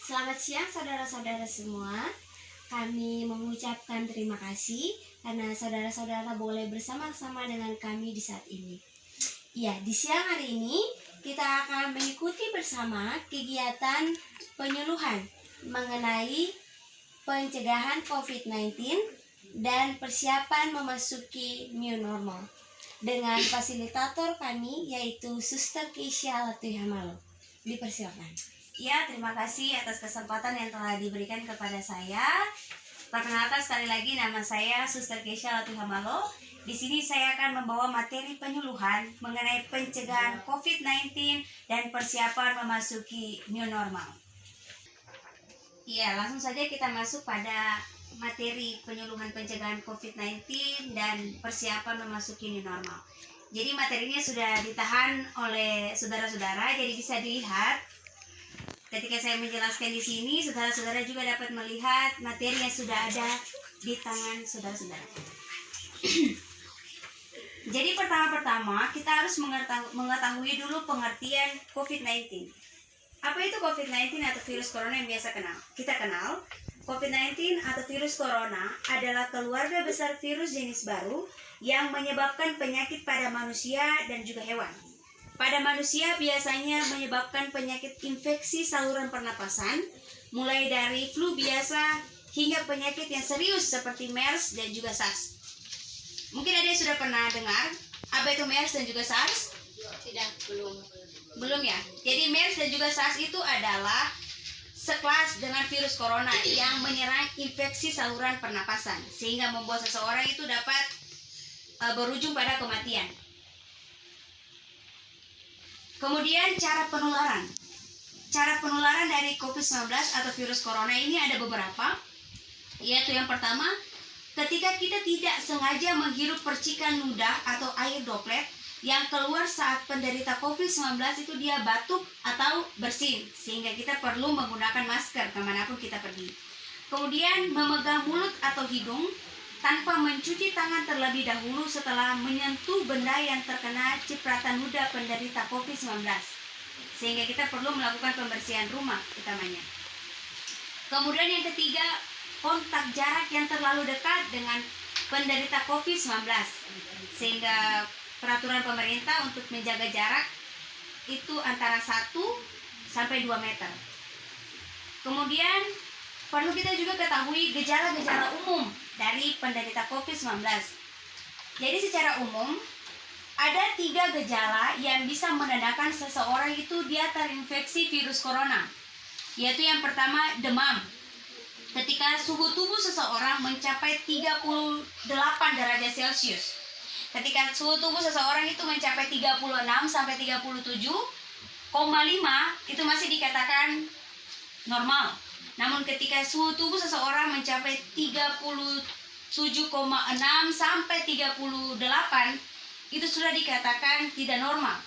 Selamat siang saudara-saudara semua. Kami mengucapkan terima kasih karena saudara-saudara boleh bersama-sama dengan kami di saat ini. Ya, di siang hari ini kita akan mengikuti bersama kegiatan penyuluhan mengenai pencegahan COVID-19 dan persiapan memasuki new normal dengan fasilitator kami yaitu Suster Keisha Latuhamalo. Dipersilakan. Ya, terima kasih atas kesempatan yang telah diberikan kepada saya. Perkenalkan sekali lagi, nama saya Suster Keisha Latuhamalo. Di sini saya akan membawa materi penyuluhan mengenai pencegahan COVID-19 dan persiapan memasuki new normal. Ya, langsung saja kita masuk pada materi penyuluhan pencegahan COVID-19 dan persiapan memasuki new normal. Jadi materinya sudah ditahan oleh saudara-saudara, jadi bisa dilihat. Ketika saya menjelaskan di sini, saudara-saudara juga dapat melihat materi yang sudah ada di tangan saudara-saudara. Jadi pertama-tama kita harus mengetahui dulu pengertian COVID-19. Apa itu COVID-19 atau virus corona yang biasa kita kenal? COVID-19 atau virus corona adalah keluarga besar virus jenis baru yang menyebabkan penyakit pada manusia dan juga hewan. Pada manusia biasanya menyebabkan penyakit infeksi saluran pernapasan, mulai dari flu biasa hingga penyakit yang serius seperti MERS dan juga SARS. Mungkin ada yang sudah pernah dengar apa itu MERS dan juga SARS? Tidak, Belum ya? Jadi MERS dan juga SARS itu adalah sekelas dengan virus corona yang menyerang infeksi saluran pernapasan sehingga membuat seseorang itu dapat berujung pada kematian. Kemudian cara penularan. Cara penularan dari COVID-19 atau virus corona ini ada beberapa. Yaitu yang pertama, ketika kita tidak sengaja menghirup percikan ludah atau air droplet yang keluar saat penderita COVID-19 itu dia batuk atau bersin, sehingga kita perlu menggunakan masker kemanapun kita pergi. Kemudian memegang mulut atau hidung tanpa mencuci tangan terlebih dahulu setelah menyentuh benda yang terkena cipratan ludah penderita COVID-19, sehingga kita perlu melakukan pembersihan rumah utamanya. Kemudian yang ketiga, kontak jarak yang terlalu dekat dengan penderita COVID-19, sehingga peraturan pemerintah untuk menjaga jarak itu antara 1 sampai 2 meter. Kemudian perlu kita juga ketahui gejala-gejala umum dari penderita COVID-19. Jadi secara umum ada 3 gejala yang bisa menandakan seseorang itu dia terinfeksi virus corona. Yaitu yang pertama, demam. Ketika suhu tubuh seseorang mencapai 38 derajat Celcius. Ketika suhu tubuh seseorang itu mencapai 36 sampai 37,5 itu masih dikatakan normal. Namun ketika suhu tubuh seseorang mencapai 37,6 sampai 38 itu sudah dikatakan tidak normal.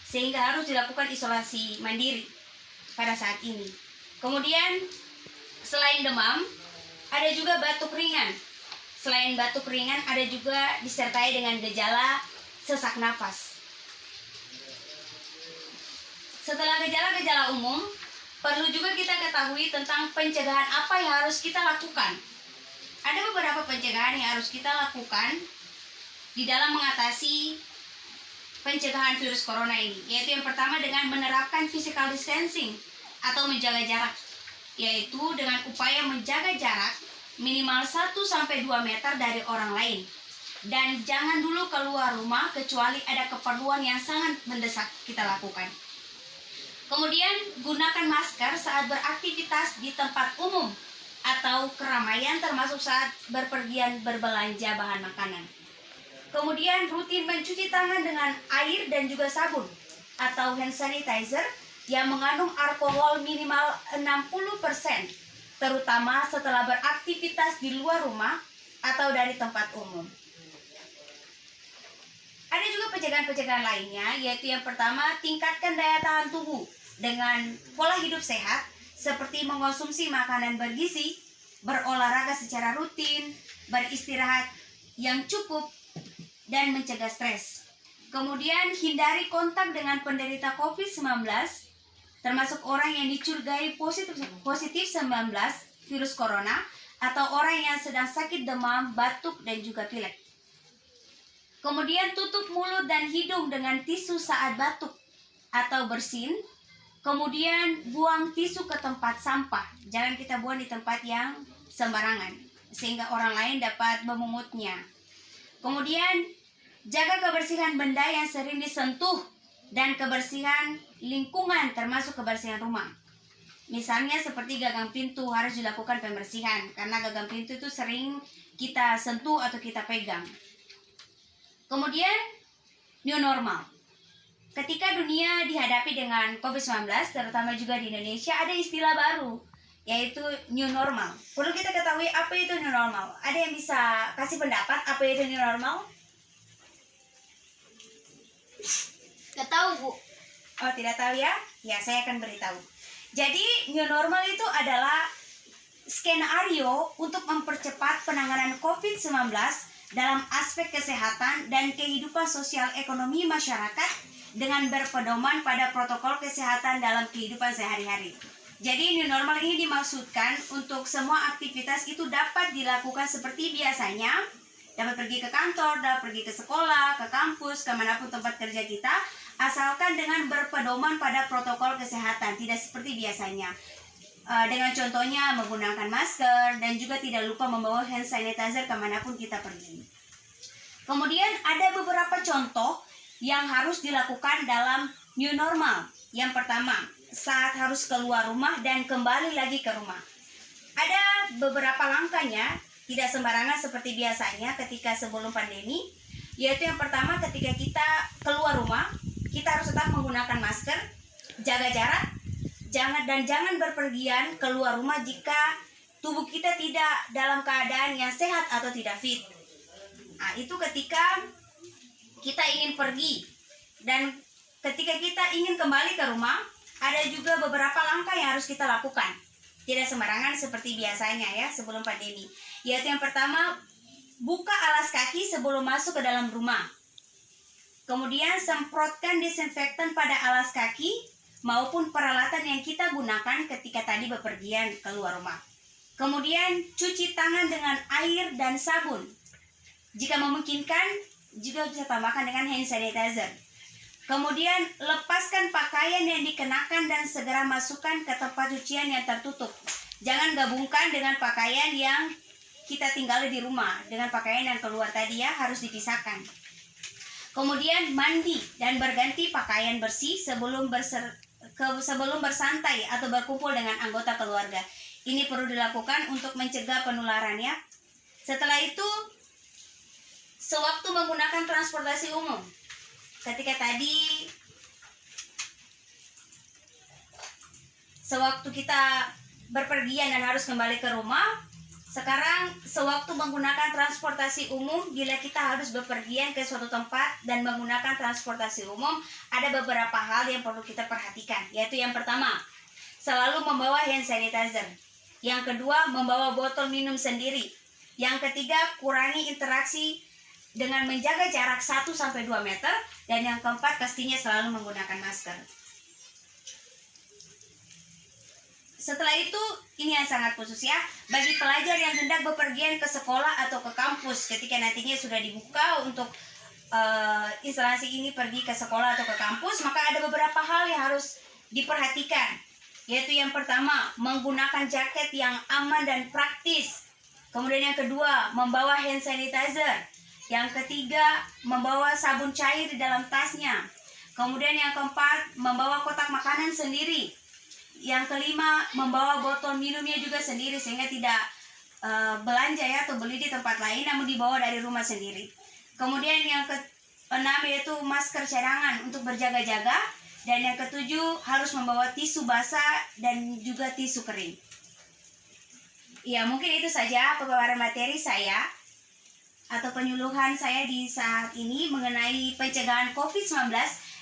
Sehingga harus dilakukan isolasi mandiri pada saat ini. Kemudian selain demam, ada juga batuk ringan. Selain batuk ringan, ada juga disertai dengan gejala sesak napas. Setelah gejala-gejala umum, perlu juga kita ketahui tentang pencegahan apa yang harus kita lakukan. Ada beberapa pencegahan yang harus kita lakukan di dalam mengatasi pencegahan virus corona ini. Yaitu yang pertama dengan menerapkan physical distancing atau menjaga jarak. Yaitu dengan upaya menjaga jarak minimal 1-2 meter dari orang lain. Dan jangan dulu keluar rumah kecuali ada keperluan yang sangat mendesak kita lakukan. Kemudian gunakan masker saat beraktivitas di tempat umum atau keramaian termasuk saat berpergian berbelanja bahan makanan. Kemudian rutin mencuci tangan dengan air dan juga sabun atau hand sanitizer yang mengandung alkohol minimal 60%. Terutama setelah beraktivitas di luar rumah atau dari tempat umum. Ada juga pencegahan-pencegahan lainnya, yaitu yang pertama, tingkatkan daya tahan tubuh dengan pola hidup sehat, seperti mengonsumsi makanan bergizi, berolahraga secara rutin, beristirahat yang cukup, dan mencegah stres. Kemudian hindari kontak dengan penderita COVID-19 termasuk orang yang dicurigai positif 19 virus corona, atau orang yang sedang sakit demam, batuk, dan juga pilek. Kemudian tutup mulut dan hidung dengan tisu saat batuk atau bersin. Kemudian buang tisu ke tempat sampah. Jangan kita buang di tempat yang sembarangan, sehingga orang lain dapat memungutnya. Kemudian jaga kebersihan benda yang sering disentuh dan kebersihan lingkungan, termasuk kebersihan rumah. Misalnya seperti gagang pintu harus dilakukan pembersihan, karena gagang pintu itu sering kita sentuh atau kita pegang. Kemudian new normal. Ketika dunia dihadapi dengan COVID-19, terutama juga di Indonesia, ada istilah baru, yaitu new normal. Perlu kita ketahui apa itu new normal. Ada yang bisa kasih pendapat apa itu new normal? Tahu, Bu? Oh, tidak tahu ya? Ya, saya akan beritahu. Jadi, new normal itu adalah skenario untuk mempercepat penanganan COVID-19 dalam aspek kesehatan dan kehidupan sosial ekonomi masyarakat dengan berpedoman pada protokol kesehatan dalam kehidupan sehari-hari. Jadi, new normal ini dimaksudkan untuk semua aktivitas itu dapat dilakukan seperti biasanya, dapat pergi ke kantor, dapat pergi ke sekolah, ke kampus, kemanapun tempat kerja kita, asalkan dengan berpedoman pada protokol kesehatan, tidak seperti biasanya. Dengan contohnya menggunakan masker dan juga tidak lupa membawa hand sanitizer kemanapun kita pergi. Kemudian ada beberapa contoh yang harus dilakukan dalam new normal. Yang pertama, saat harus keluar rumah dan kembali lagi ke rumah. Ada beberapa langkahnya, tidak sembarangan seperti biasanya ketika sebelum pandemi. Yaitu yang pertama, ketika kita keluar rumah, kita harus tetap menggunakan masker, jaga jarak, jangan berpergian keluar rumah jika tubuh kita tidak dalam keadaan yang sehat atau tidak fit. Nah, itu ketika kita ingin pergi. Dan ketika kita ingin kembali ke rumah, ada juga beberapa langkah yang harus kita lakukan. Tidak sembarangan seperti biasanya ya sebelum pandemi. Yaitu yang pertama, buka alas kaki sebelum masuk ke dalam rumah. Kemudian semprotkan disinfektan pada alas kaki maupun peralatan yang kita gunakan ketika tadi bepergian keluar rumah. Kemudian cuci tangan dengan air dan sabun. Jika memungkinkan, juga bisa tambahkan dengan hand sanitizer. Kemudian lepaskan pakaian yang dikenakan dan segera masukkan ke tempat cucian yang tertutup. Jangan gabungkan dengan pakaian yang kita tinggali di rumah dengan pakaian yang keluar tadi ya, harus dipisahkan. Kemudian mandi dan berganti pakaian bersih sebelum bersantai atau berkumpul dengan anggota keluarga. Ini perlu dilakukan untuk mencegah penularan ya. Setelah itu, sewaktu menggunakan transportasi umum, ketika tadi sewaktu kita berpergian dan harus kembali ke rumah, sekarang sewaktu menggunakan transportasi umum, bila kita harus bepergian ke suatu tempat dan menggunakan transportasi umum, ada beberapa hal yang perlu kita perhatikan. Yaitu yang pertama, selalu membawa hand sanitizer. Yang kedua, membawa botol minum sendiri. Yang ketiga, kurangi interaksi dengan menjaga jarak 1-2 meter. Dan yang keempat, pastinya selalu menggunakan masker. Setelah itu, ini yang sangat khusus ya, bagi pelajar yang hendak bepergian ke sekolah atau ke kampus ketika nantinya sudah dibuka untuk instalasi ini pergi ke sekolah atau ke kampus, maka ada beberapa hal yang harus diperhatikan. Yaitu yang pertama, menggunakan jaket yang aman dan praktis. Kemudian yang kedua, membawa hand sanitizer. Yang ketiga, membawa sabun cair di dalam tasnya. Kemudian yang keempat, membawa kotak makanan sendiri. Yang kelima, membawa botol minumnya juga sendiri sehingga tidak belanja ya atau beli di tempat lain, namun dibawa dari rumah sendiri. Kemudian yang keenam yaitu masker cadangan untuk berjaga-jaga, dan yang ketujuh harus membawa tisu basah dan juga tisu kering. Ya, mungkin itu saja pemaparan materi saya atau penyuluhan saya di saat ini mengenai pencegahan COVID-19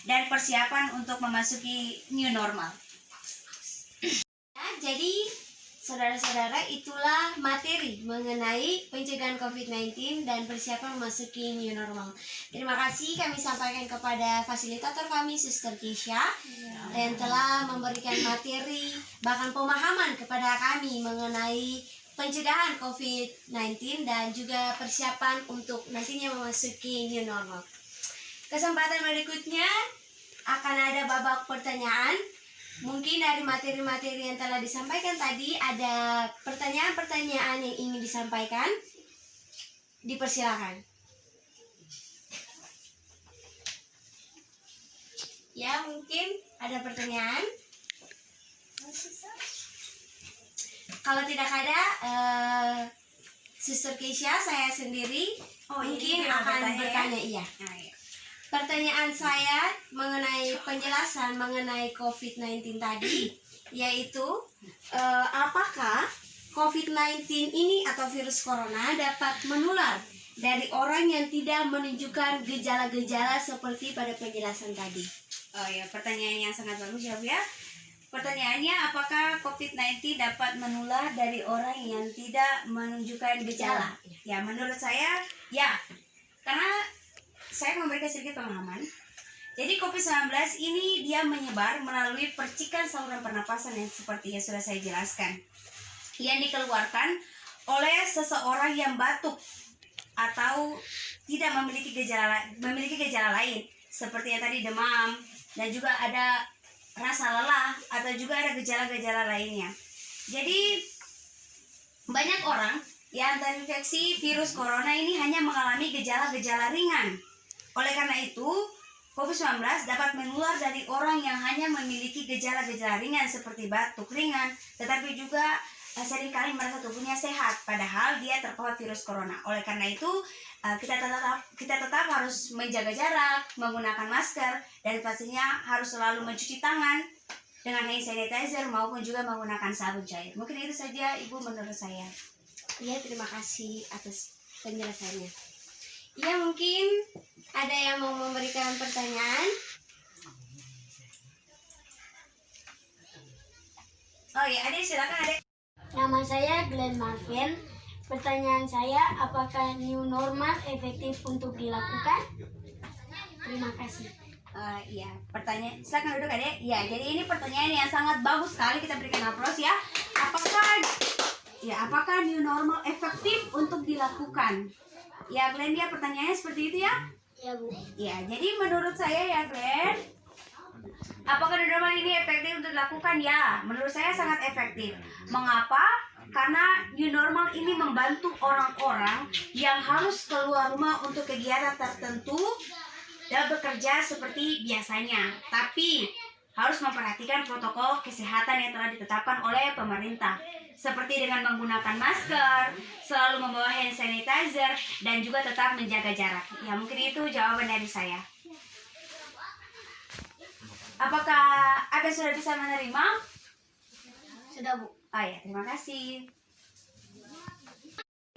dan persiapan untuk memasuki new normal. Jadi saudara-saudara, itulah materi mengenai pencegahan COVID-19 dan persiapan memasuki new normal. Terima kasih kami sampaikan kepada fasilitator kami, Suster Kisha, yang telah memberikan materi bahkan pemahaman kepada kami mengenai pencegahan COVID-19 dan juga persiapan untuk nantinya memasuki new normal. Kesempatan berikutnya akan ada babak pertanyaan. Mungkin dari materi-materi yang telah disampaikan tadi ada pertanyaan-pertanyaan yang ingin disampaikan. Dipersilakan. Ya, mungkin ada pertanyaan. Kalau tidak ada, Suster Keisha, saya sendiri mungkin akan bertanya. Iya. Pertanyaan saya mengenai penjelasan mengenai COVID-19 tadi, yaitu apakah COVID-19 ini atau virus corona dapat menular dari orang yang tidak menunjukkan gejala-gejala seperti pada penjelasan tadi? Oh ya, pertanyaan yang sangat bagus ya Bu ya. Pertanyaannya, apakah COVID-19 dapat menular dari orang yang tidak menunjukkan gejala? Ya, menurut saya ya, karena saya memberikan sedikit pemahaman. Jadi COVID-19 ini dia menyebar melalui percikan saluran pernapasan yang seperti yang sudah saya jelaskan, yang dikeluarkan oleh seseorang yang batuk atau tidak memiliki gejala lain, seperti yang tadi demam, dan juga ada rasa lelah atau juga ada gejala-gejala lainnya. Jadi banyak orang yang terinfeksi virus corona ini hanya mengalami gejala-gejala ringan. Oleh karena itu, COVID-19 dapat menular dari orang yang hanya memiliki gejala-gejala ringan seperti batuk ringan, tetapi juga seringkali merasa tubuhnya sehat, padahal dia terpapar virus corona. Oleh karena itu, kita tetap harus menjaga jarak, menggunakan masker, dan pastinya harus selalu mencuci tangan dengan hand sanitizer maupun juga menggunakan sabun cair. Mungkin itu saja Ibu menurut saya. Ya, terima kasih atas penjelasannya. Ya, mungkin ada yang mau memberikan pertanyaan? Oh ya, Adek silakan Adek. Nama saya Glenn Marvin. Pertanyaan saya, apakah new normal efektif untuk dilakukan? Terima kasih. Iya, pertanyaan. Silakan duduk Adek. Ya, jadi ini pertanyaan yang sangat bagus sekali, kita berikan aplaus ya. Apakah new normal efektif untuk dilakukan? Ya, Glenn, dia pertanyaannya seperti itu ya? Ya, Bu. Ya, jadi menurut saya ya, Glenn, apakah new normal ini efektif untuk dilakukan? Ya, menurut saya sangat efektif. Mengapa? Karena new normal ini membantu orang-orang yang harus keluar rumah untuk kegiatan tertentu dan bekerja seperti biasanya. Tapi harus memperhatikan protokol kesehatan yang telah ditetapkan oleh pemerintah, seperti dengan menggunakan masker, selalu membawa hand sanitizer, dan juga tetap menjaga jarak. Ya, mungkin itu jawaban dari saya. Apakah Anda sudah bisa menerima? Sudah, Bu. Oh ya, terima kasih.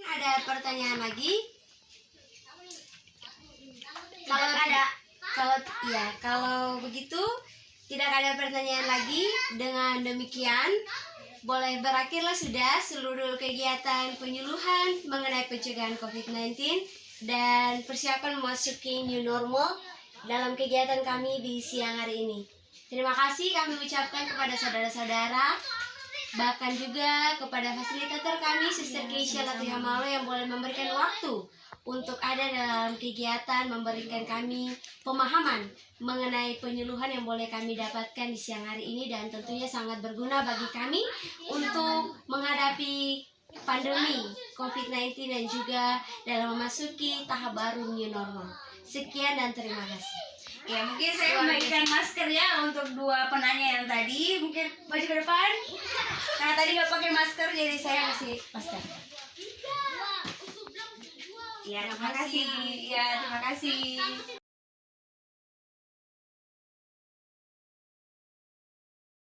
Ada pertanyaan lagi? Kalau begitu tidak ada pertanyaan lagi. Dengan demikian boleh berakhirlah sudah seluruh kegiatan penyuluhan mengenai pencegahan COVID-19 dan persiapan memasuki new normal dalam kegiatan kami di siang hari ini. Terima kasih kami ucapkan kepada saudara-saudara, bahkan juga kepada fasilitator kami, Suster Keisha Latihamalo, yang boleh memberikan waktu untuk ada dalam kegiatan memberikan kami pemahaman mengenai penyuluhan yang boleh kami dapatkan di siang hari ini, dan tentunya sangat berguna bagi kami untuk menghadapi pandemi COVID-19 dan juga dalam memasuki tahap baru new normal. Sekian dan terima kasih. Ya, mungkin saya membagikan masker ya untuk dua penanya yang tadi. Mungkin maju ke depan. Karena tadi nggak pakai masker, jadi saya kasih masker. Ya, terima kasih. Ya, terima kasih.